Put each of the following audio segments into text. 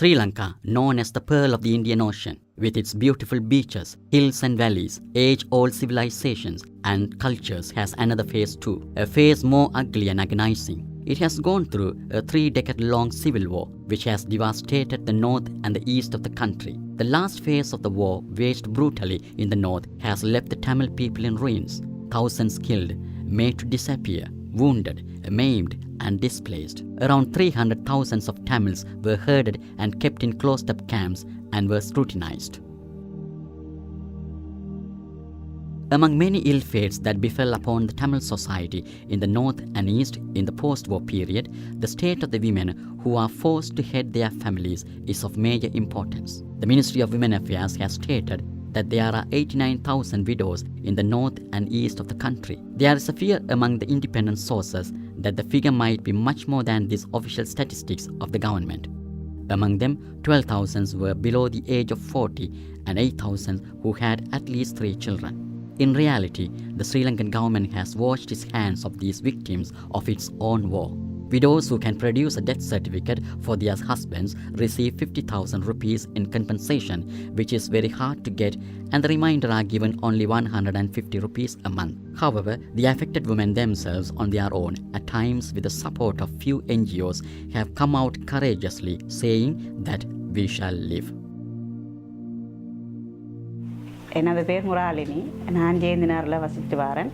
Sri Lanka, known as the Pearl of the Indian Ocean, with its beautiful beaches, hills and valleys, age-old civilizations and cultures, has another phase too, a phase more ugly and agonizing. It has gone through a 3-decade-long civil war, which has devastated the north and the east of the country. The last phase of the war, waged brutally in the north, has left the Tamil people in ruins, thousands killed, made to disappear, wounded, maimed and displaced. Around 300,000 of Tamils were herded and kept in closed-up camps and were scrutinized. Among many ill fates that befell upon the Tamil society in the north and east in the post-war period, the state of the women who are forced to head their families is of major importance. The Ministry of Women Affairs has stated that there are 89,000 widows in the north and east of the country. There is a fear among the independent sources that the figure might be much more than these official statistics of the government. Among them, 12,000 were below the age of 40 and 8,000 who had at least 3 children. In reality, the Sri Lankan government has washed its hands of these victims of its own war. Widows who can produce a death certificate for their husbands receive 50,000 rupees in compensation, which is very hard to get, and the remainder are given only 150 rupees a month. However, the affected women themselves on their own, at times with the support of few NGOs, have come out courageously saying that we shall live. என்னோட பேர் முராலினி. நான் ஜெயந்தினரில் வசித்து வரேன்.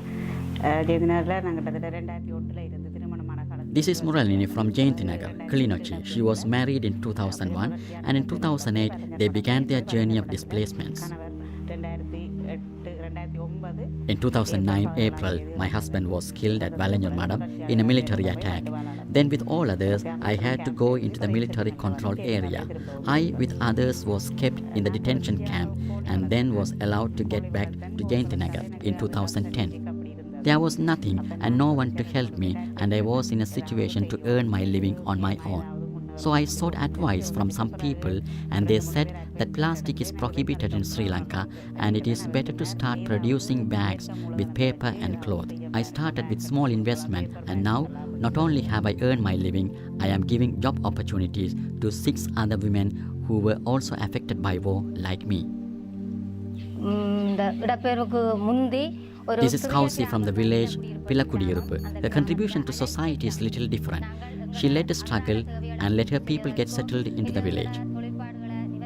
ஜெயந்தினரில் நாங்கள் கிட்டத்தட்ட 2001 இருந்து திருமணமான காலத்தில். This is Muralini from Jayantinagar, Kilinochi. She was married in 2001 and in 2008 they began their journey of displacements. In 2009 April, my husband was killed at Valanyamadam in a military attack. Then with all others, I had to go into the military controlled area. I, with others, was kept in the detention camp and then was allowed to get back to Jayantinagar in 2010. There was nothing and no one to help me, and I was in a situation to earn my living on my own. So I sought advice from some people, and they said that plastic is prohibited in Sri Lanka and it is better to start producing bags with paper and cloth. I started with small investment, and now not only have I earned my living, I am giving job opportunities to 6 other women who were also affected by war like me. This is Kausi from the village Pilakudiyurupu. Her contribution to society is little different. She led the struggle and let her people get settled into the village.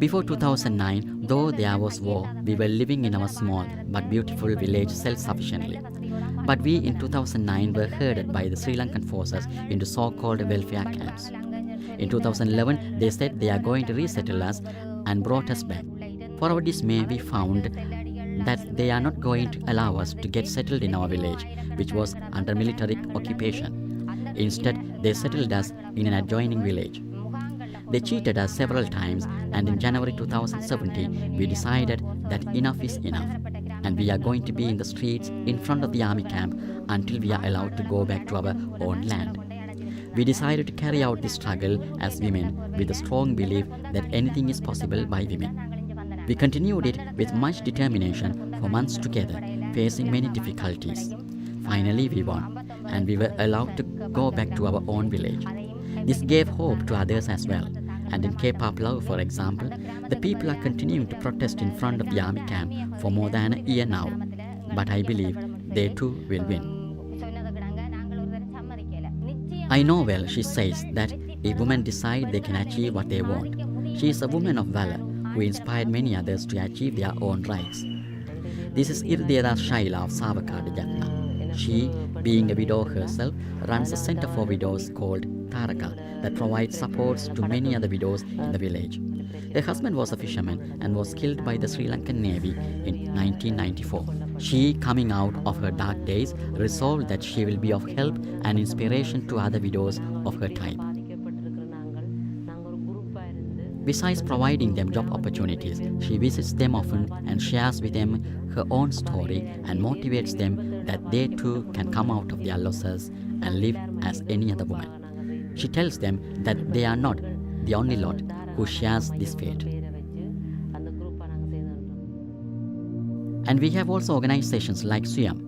Before 2009, though there was war, we were living in our small but beautiful village self-sufficiently. But we in 2009 were herded by the Sri Lankan forces into so-called welfare camps. In 2011, they said they are going to resettle us and brought us back. For our dismay, we found that they are not going to allow us to get settled in our village, which was under military occupation. Instead, they settled us in an adjoining village. They cheated us several times, and in January 2017, we decided that enough is enough, and we are going to be in the streets in front of the army camp until we are allowed to go back to our own land. We decided to carry out this struggle as women with a strong belief that anything is possible by women. We continued it with much determination for months together, facing many difficulties. Finally, we won, and we were allowed to go back to our own village. This gave hope to others as well. And in Cape Paplau, for example, the people are continuing to protest in front of the army camp for more than a year now. But I believe they too will win. I know well, she says, that if women decide they can achieve what they want. She is a woman of valor who inspired many others to achieve their own rights. This is Irdeda Shaila of Savakada Jatna. She, being a widow herself, runs a center for widows called Taraka that provides supports to many other widows in the village. Her husband was a fisherman and was killed by the Sri Lankan Navy in 1994. She, coming out of her dark days, resolved that she will be of help and inspiration to other widows of her type. Besides providing them job opportunities, she visits them often and shares with them her own story and motivates them that they too can come out of their losses and live as any other woman. She tells them that they are not the only lot who shares this fate. And we have also organizations like Suyam.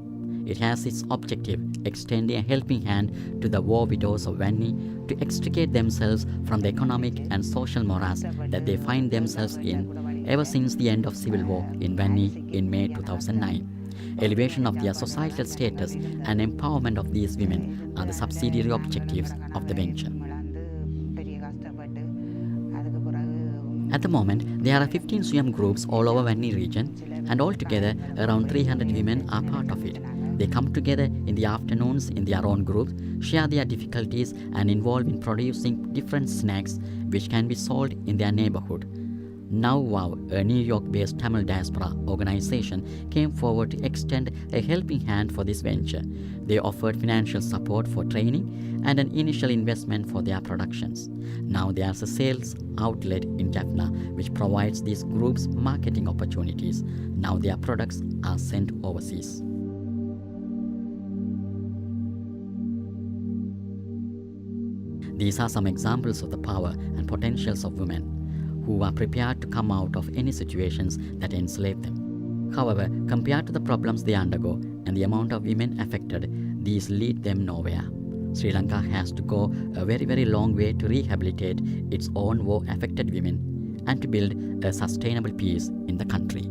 It has its objective extending a helping hand to the war widows of Vanni to extricate themselves from the economic and social morass that they find themselves in ever since the end of civil war in Vanni in May 2009. Elevation of their societal status and empowerment of these women are the subsidiary objectives of the venture. At the moment, there are 15 Suyam groups all over Vanni region, and altogether around 300 women are part of it. They come together in the afternoons in their own groups, share their difficulties, and involve in producing different snacks which can be sold in their neighborhood. Now Wow, a New York-based Tamil diaspora organization, came forward to extend a helping hand for this venture. They offered financial support for training and an initial investment for their productions. Now there's a sales outlet in Jaffna which provides these groups marketing opportunities. Now their products are sent overseas. These are some examples of the power and potentials of women who are prepared to come out of any situations that enslave them. However, compared to the problems they undergo and the amount of women affected, these lead them nowhere. Sri Lanka has to go a very long way to rehabilitate its own war-affected women and to build a sustainable peace in the country.